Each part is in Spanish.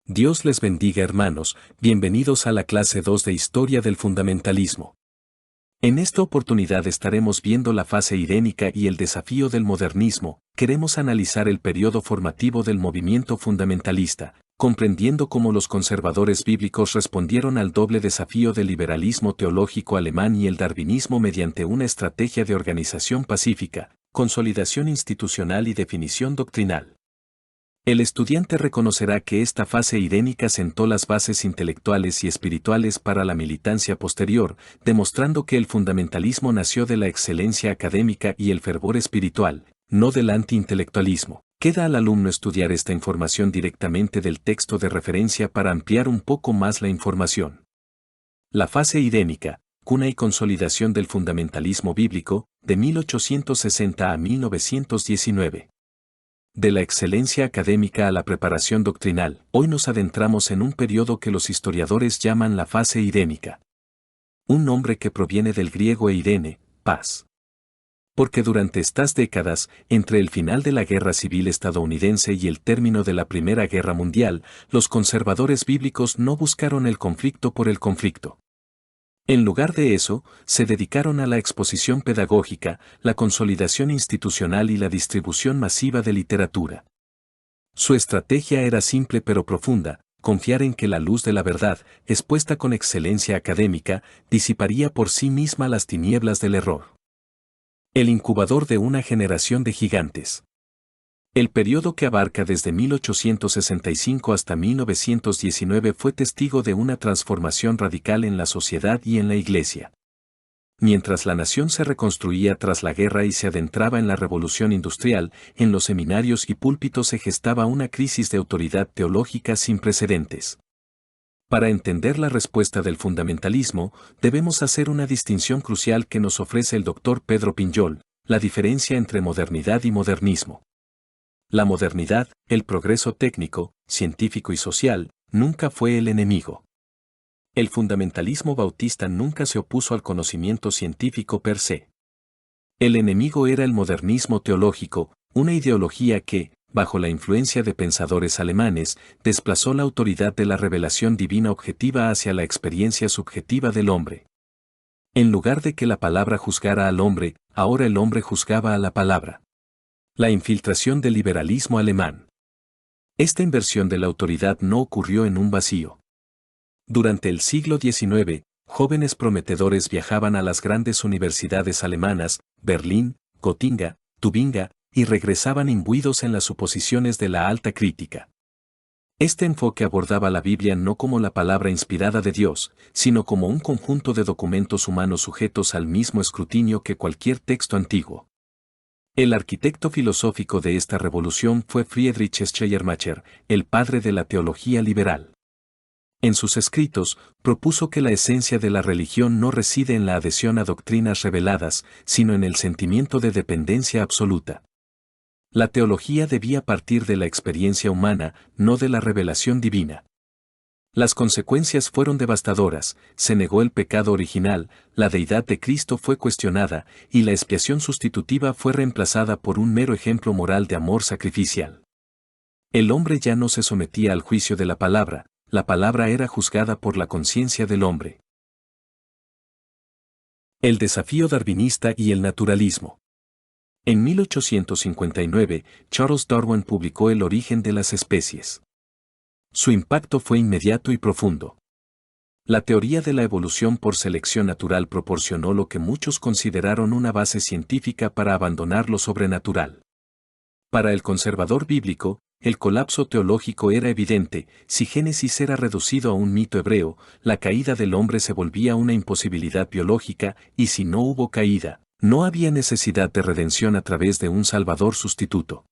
Dios les bendiga, hermanos, bienvenidos a la clase 2 de Historia del Fundamentalismo. En esta oportunidad estaremos viendo la fase irénica y el desafío del modernismo. Queremos analizar el periodo formativo del movimiento fundamentalista, comprendiendo cómo los conservadores bíblicos respondieron al doble desafío del liberalismo teológico alemán y el darwinismo mediante una estrategia de organización pacífica, consolidación institucional y definición doctrinal. El estudiante reconocerá que esta fase irénica sentó las bases intelectuales y espirituales para la militancia posterior, demostrando que el fundamentalismo nació de la excelencia académica y el fervor espiritual, no del antiintelectualismo. Queda al alumno estudiar esta información directamente del texto de referencia para ampliar un poco más la información. La fase irénica, cuna y consolidación del fundamentalismo bíblico, de 1860 a 1919. De la excelencia académica a la preparación doctrinal, hoy nos adentramos en un periodo que los historiadores llaman la fase irénica. Un nombre que proviene del griego eirene, paz. Porque durante estas décadas, entre el final de la Guerra Civil estadounidense y el término de la Primera Guerra Mundial, los conservadores bíblicos no buscaron el conflicto por el conflicto. En lugar de eso, se dedicaron a la exposición pedagógica, la consolidación institucional y la distribución masiva de literatura. Su estrategia era simple pero profunda: confiar en que la luz de la verdad, expuesta con excelencia académica, disiparía por sí misma las tinieblas del error. El incubador de una generación de gigantes. El periodo que abarca desde 1865 hasta 1919 fue testigo de una transformación radical en la sociedad y en la Iglesia. Mientras la nación se reconstruía tras la guerra y se adentraba en la revolución industrial, en los seminarios y púlpitos se gestaba una crisis de autoridad teológica sin precedentes. Para entender la respuesta del fundamentalismo, debemos hacer una distinción crucial que nos ofrece el Dr. Pedro Pinjol: la diferencia entre modernidad y modernismo. La modernidad, el progreso técnico, científico y social, nunca fue el enemigo. El fundamentalismo bautista nunca se opuso al conocimiento científico per se. El enemigo era el modernismo teológico, una ideología que, bajo la influencia de pensadores alemanes, desplazó la autoridad de la revelación divina objetiva hacia la experiencia subjetiva del hombre. En lugar de que la palabra juzgara al hombre, ahora el hombre juzgaba a la palabra. La infiltración del liberalismo alemán. Esta inversión de la autoridad no ocurrió en un vacío. Durante el siglo XIX, jóvenes prometedores viajaban a las grandes universidades alemanas, Berlín, Gotinga, Tubinga, y regresaban imbuidos en las suposiciones de la alta crítica. Este enfoque abordaba la Biblia no como la palabra inspirada de Dios, sino como un conjunto de documentos humanos sujetos al mismo escrutinio que cualquier texto antiguo. El arquitecto filosófico de esta revolución fue Friedrich Schleiermacher, el padre de la teología liberal. En sus escritos, propuso que la esencia de la religión no reside en la adhesión a doctrinas reveladas, sino en el sentimiento de dependencia absoluta. La teología debía partir de la experiencia humana, no de la revelación divina. Las consecuencias fueron devastadoras: se negó el pecado original, la deidad de Cristo fue cuestionada, y la expiación sustitutiva fue reemplazada por un mero ejemplo moral de amor sacrificial. El hombre ya no se sometía al juicio de la palabra era juzgada por la conciencia del hombre. El desafío darwinista y el naturalismo. En 1859, Charles Darwin publicó El origen de las especies. Su impacto fue inmediato y profundo. La teoría de la evolución por selección natural proporcionó lo que muchos consideraron una base científica para abandonar lo sobrenatural. Para el conservador bíblico, el colapso teológico era evidente: si Génesis era reducido a un mito hebreo, la caída del hombre se volvía una imposibilidad biológica, y si no hubo caída, no había necesidad de redención a través de un Salvador sustituto.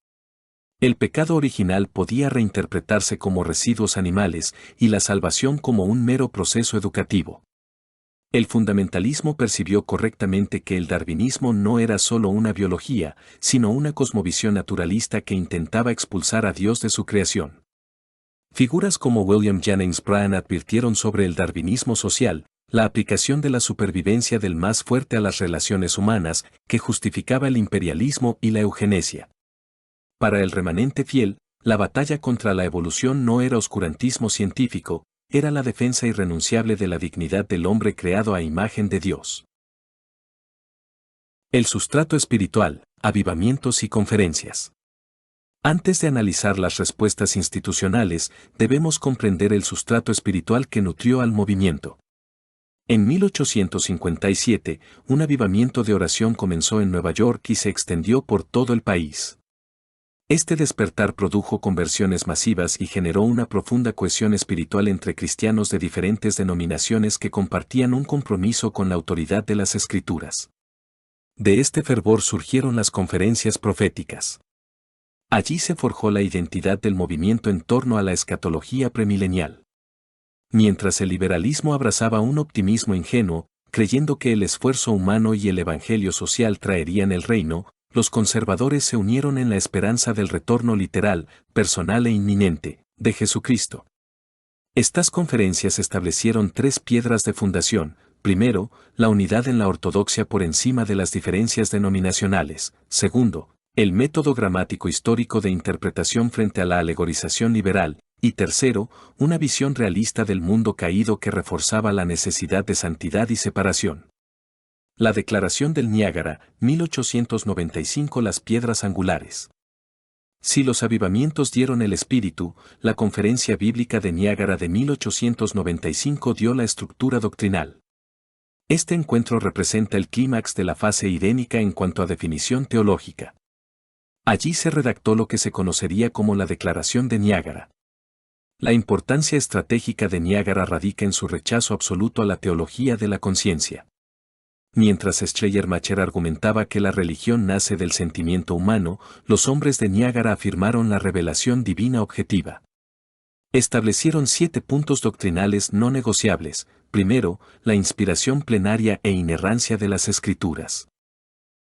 El pecado original podía reinterpretarse como residuos animales, y la salvación como un mero proceso educativo. El fundamentalismo percibió correctamente que el darwinismo no era solo una biología, sino una cosmovisión naturalista que intentaba expulsar a Dios de su creación. Figuras como William Jennings Bryan advirtieron sobre el darwinismo social, la aplicación de la supervivencia del más fuerte a las relaciones humanas, que justificaba el imperialismo y la eugenesia. Para el remanente fiel, La batalla contra la evolución no era oscurantismo científico, era la defensa irrenunciable de la dignidad del hombre creado a imagen de Dios. El sustrato espiritual, avivamientos y conferencias. Antes de analizar las respuestas institucionales, debemos comprender el sustrato espiritual que nutrió al movimiento. En 1857, un avivamiento de oración comenzó en Nueva York y se extendió por todo el país. Este despertar produjo conversiones masivas y generó una profunda cohesión espiritual entre cristianos de diferentes denominaciones que compartían un compromiso con la autoridad de las Escrituras. De este fervor surgieron las conferencias proféticas. Allí se forjó la identidad del movimiento en torno a la escatología premilenial. Mientras el liberalismo abrazaba un optimismo ingenuo, creyendo que el esfuerzo humano y el evangelio social traerían el reino, los conservadores se unieron en la esperanza del retorno literal, personal e inminente, de Jesucristo. Estas conferencias establecieron 3 piedras de fundación: primero, la unidad en la ortodoxia por encima de las diferencias denominacionales; segundo, el método gramático histórico de interpretación frente a la alegorización liberal; y tercero, una visión realista del mundo caído que reforzaba la necesidad de santidad y separación. La Declaración del Niágara, 1895. Las piedras angulares. Si los avivamientos dieron el espíritu, la Conferencia Bíblica de Niágara de 1895 dio la estructura doctrinal. Este encuentro representa el clímax de la fase irénica en cuanto a definición teológica. Allí se redactó lo que se conocería como la Declaración de Niágara. La importancia estratégica de Niágara radica en su rechazo absoluto a la teología de la conciencia. Mientras Schleiermacher argumentaba que la religión nace del sentimiento humano, los hombres de Niágara afirmaron la revelación divina objetiva. Establecieron 7 puntos doctrinales no negociables. Primero, la inspiración plenaria e inerrancia de las Escrituras.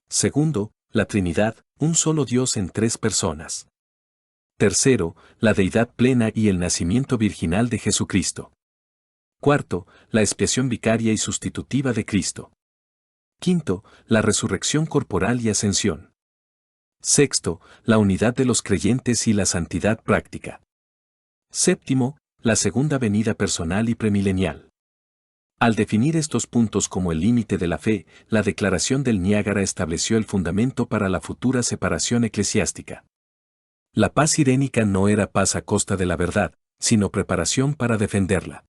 Segundo, la Trinidad, un solo Dios en 3 personas. Tercero, la deidad plena y el nacimiento virginal de Jesucristo. Cuarto, la expiación vicaria y sustitutiva de Cristo. Quinto, la resurrección corporal y ascensión. Sexto, la unidad de los creyentes y la santidad práctica. Séptimo, la segunda venida personal y premilenial. Al definir estos puntos como el límite de la fe, la Declaración del Niágara estableció el fundamento para la futura separación eclesiástica. La paz irénica no era paz a costa de la verdad, sino preparación para defenderla.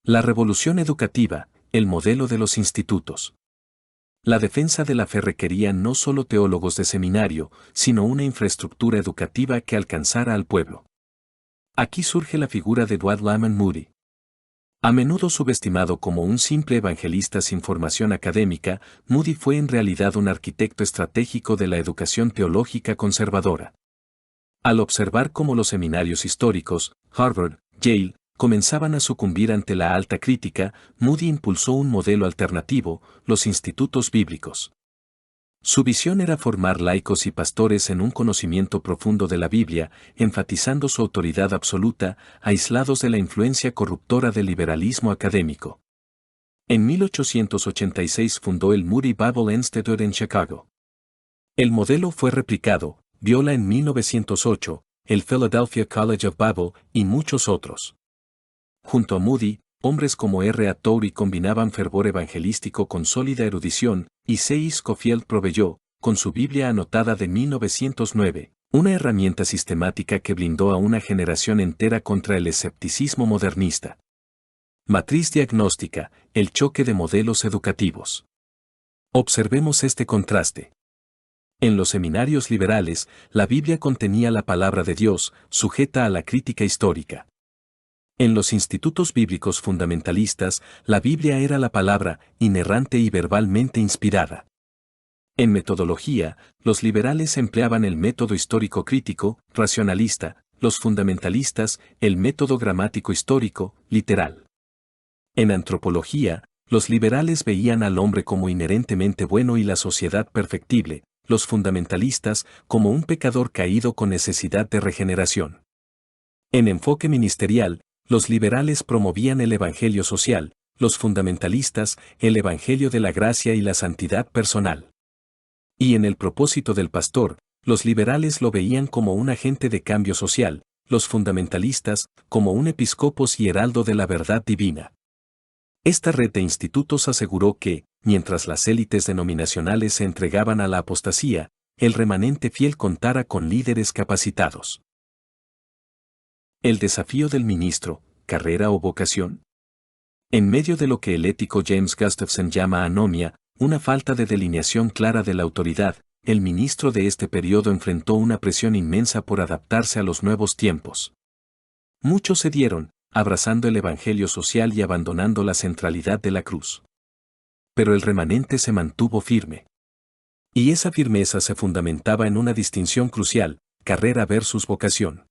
La revolución educativa, el modelo de los institutos. La defensa de la fe requería no solo teólogos de seminario, sino una infraestructura educativa que alcanzara al pueblo. Aquí surge la figura de Edward Lyman Moody. A menudo subestimado como un simple evangelista sin formación académica, Moody fue en realidad un arquitecto estratégico de la educación teológica conservadora. Al observar cómo los seminarios históricos, Harvard, Yale, comenzaban a sucumbir ante la alta crítica, Moody impulsó un modelo alternativo: los institutos bíblicos. Su visión era formar laicos y pastores en un conocimiento profundo de la Biblia, enfatizando su autoridad absoluta, aislados de la influencia corruptora del liberalismo académico. En 1886 fundó el Moody Bible Institute en Chicago. El modelo fue replicado, Biola en 1908, el Philadelphia College of Bible y muchos otros. Junto a Moody, hombres como R. A. Torrey combinaban fervor evangelístico con sólida erudición, y C. Scofield proveyó, con su Biblia anotada de 1909, una herramienta sistemática que blindó a una generación entera contra el escepticismo modernista. Matriz diagnóstica: el choque de modelos educativos. Observemos este contraste. En los seminarios liberales, la Biblia contenía la palabra de Dios, sujeta a la crítica histórica. En los institutos bíblicos fundamentalistas, la Biblia era la palabra, inerrante y verbalmente inspirada. En metodología, los liberales empleaban el método histórico crítico, racionalista; los fundamentalistas, el método gramático histórico, literal. En antropología, los liberales veían al hombre como inherentemente bueno y la sociedad perfectible; los fundamentalistas, como un pecador caído con necesidad de regeneración. En enfoque ministerial, los liberales promovían el evangelio social; los fundamentalistas, el evangelio de la gracia y la santidad personal. Y en el propósito del pastor, Los liberales lo veían como un agente de cambio social, los fundamentalistas, como un episcopos y heraldo de la verdad divina. Esta red de institutos aseguró que, mientras las élites denominacionales se entregaban a la apostasía, el remanente fiel contara con líderes capacitados. El desafío del ministro, carrera o vocación. En medio de lo que el ético James Gustafson llama anomia, una falta de delineación clara de la autoridad, el ministro de este periodo enfrentó una presión inmensa por adaptarse a los nuevos tiempos. Muchos cedieron, abrazando el evangelio social y abandonando la centralidad de la cruz. Pero el remanente se mantuvo firme. Y esa firmeza se fundamentaba en una distinción crucial, carrera versus vocación.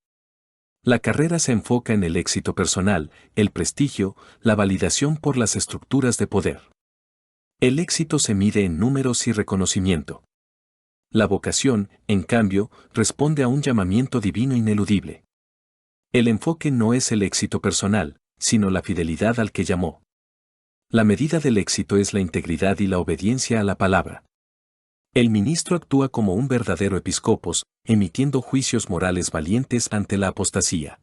La carrera se enfoca en el éxito personal, el prestigio, la validación por las estructuras de poder. El éxito se mide en números y reconocimiento. La vocación, en cambio, responde a un llamamiento divino ineludible. El enfoque no es el éxito personal, sino la fidelidad al que llamó. La medida del éxito es la integridad y la obediencia a la palabra. El ministro actúa como un verdadero episcopos, emitiendo juicios morales valientes ante la apostasía.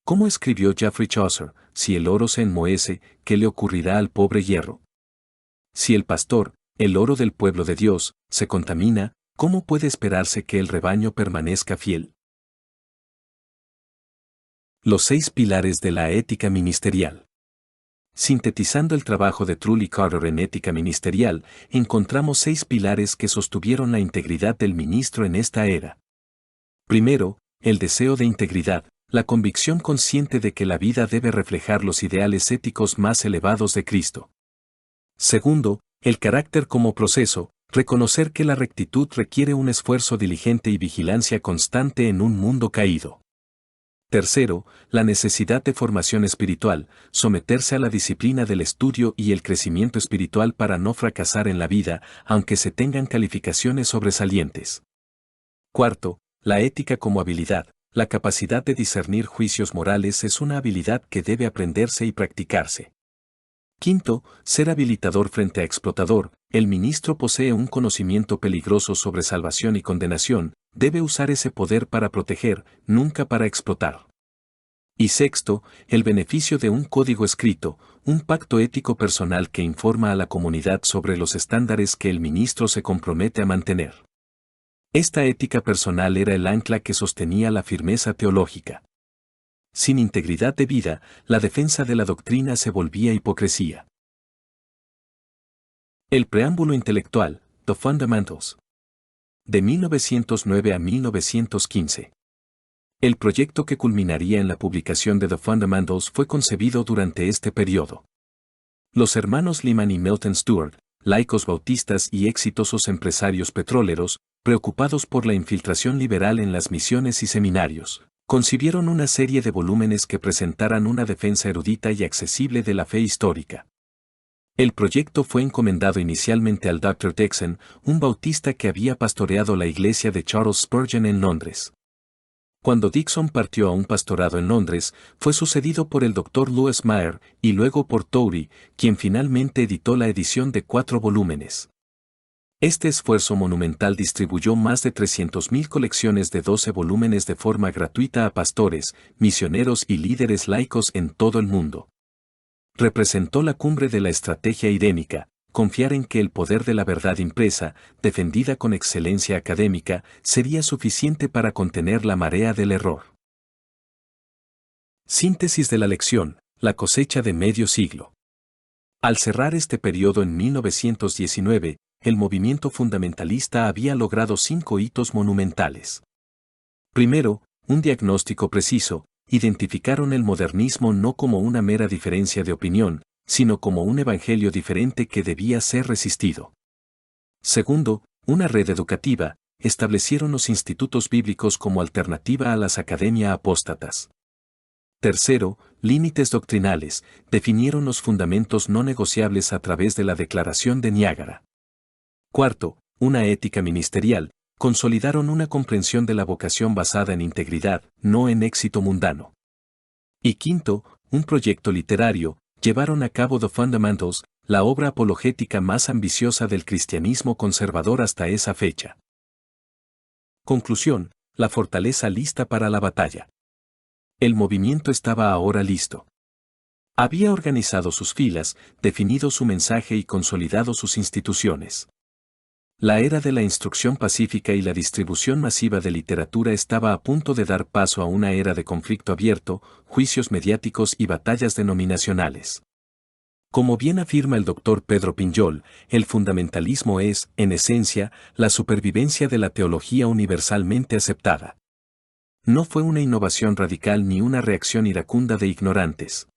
¿Cómo escribió Geoffrey Chaucer, si el oro se enmohece, qué le ocurrirá al pobre hierro? Si el pastor, el oro del pueblo de Dios, se contamina, ¿cómo puede esperarse que el rebaño permanezca fiel? Los 6 pilares de la ética ministerial. Sintetizando el trabajo de Truly Carter en ética ministerial, encontramos 6 pilares que sostuvieron la integridad del ministro en esta era. Primero, el deseo de integridad, la convicción consciente de que la vida debe reflejar los ideales éticos más elevados de Cristo. Segundo, el carácter como proceso, reconocer que la rectitud requiere un esfuerzo diligente y vigilancia constante en un mundo caído. Tercero, la necesidad de formación espiritual, someterse a la disciplina del estudio y el crecimiento espiritual para no fracasar en la vida, aunque se tengan calificaciones sobresalientes. Cuarto, la ética como habilidad, la capacidad de discernir juicios morales es una habilidad que debe aprenderse y practicarse. Quinto, ser habilitador frente a explotador, el ministro posee un conocimiento peligroso sobre salvación y condenación, debe usar ese poder para proteger, nunca para explotar. Y sexto, el beneficio de un código escrito, un pacto ético personal que informa a la comunidad sobre los estándares que el ministro se compromete a mantener. Esta ética personal era el ancla que sostenía la firmeza teológica. Sin integridad de vida, la defensa de la doctrina se volvía hipocresía. El preámbulo intelectual, The Fundamentals. De 1909 a 1915. El proyecto que culminaría en la publicación de The Fundamentals fue concebido durante este periodo. Los hermanos Lyman y Milton Stewart, laicos bautistas y exitosos empresarios petroleros, preocupados por la infiltración liberal en las misiones y seminarios, concibieron una serie de volúmenes que presentaran una defensa erudita y accesible de la fe histórica. El proyecto fue encomendado inicialmente al Dr. Dixon, un bautista que había pastoreado la iglesia de Charles Spurgeon en Londres. Cuando Dixon partió a un pastorado en Londres, fue sucedido por el Dr. Lewis Meyer y luego por Torrey, quien finalmente editó la edición de 4 volúmenes. Este esfuerzo monumental distribuyó más de 300.000 colecciones de 12 volúmenes de forma gratuita a pastores, misioneros y líderes laicos en todo el mundo. Representó la cumbre de la estrategia irénica, confiar en que el poder de la verdad impresa, defendida con excelencia académica, sería suficiente para contener la marea del error. Síntesis de la lección, la cosecha de medio siglo. Al cerrar este periodo en 1919, el movimiento fundamentalista había logrado 5 hitos monumentales. Primero, un diagnóstico preciso, identificaron el modernismo no como una mera diferencia de opinión, sino como un evangelio diferente que debía ser resistido. Segundo, una red educativa, establecieron los institutos bíblicos como alternativa a las academias apóstatas. Tercero, límites doctrinales, definieron los fundamentos no negociables a través de la Declaración de Niágara. Cuarto, una ética ministerial, consolidaron una comprensión de la vocación basada en integridad, no en éxito mundano. Y quinto, un proyecto literario, llevaron a cabo The Fundamentals, la obra apologética más ambiciosa del cristianismo conservador hasta esa fecha. Conclusión, la fortaleza lista para la batalla. El movimiento estaba ahora listo. Había organizado sus filas, definido su mensaje y consolidado sus instituciones. La era de la instrucción pacífica y la distribución masiva de literatura estaba a punto de dar paso a una era de conflicto abierto, juicios mediáticos y batallas denominacionales. Como bien afirma el doctor Pedro Pinjol, el fundamentalismo es, en esencia, la supervivencia de la teología universalmente aceptada. No fue una innovación radical ni una reacción iracunda de ignorantes.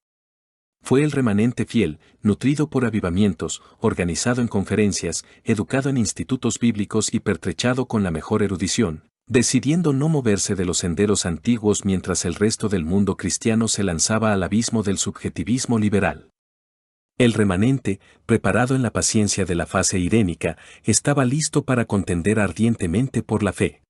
Fue el remanente fiel, nutrido por avivamientos, organizado en conferencias, educado en institutos bíblicos y pertrechado con la mejor erudición, decidiendo no moverse de los senderos antiguos mientras el resto del mundo cristiano se lanzaba al abismo del subjetivismo liberal. El remanente, preparado en la paciencia de la fase irénica, estaba listo para contender ardientemente por la fe.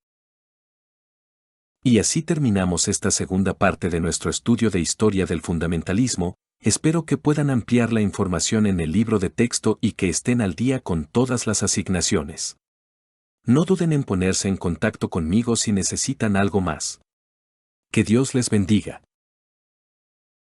Y así terminamos esta segunda parte de nuestro estudio de historia del fundamentalismo. Espero que puedan ampliar la información en el libro de texto y que estén al día con todas las asignaciones. No duden en ponerse en contacto conmigo si necesitan algo más. Que Dios les bendiga.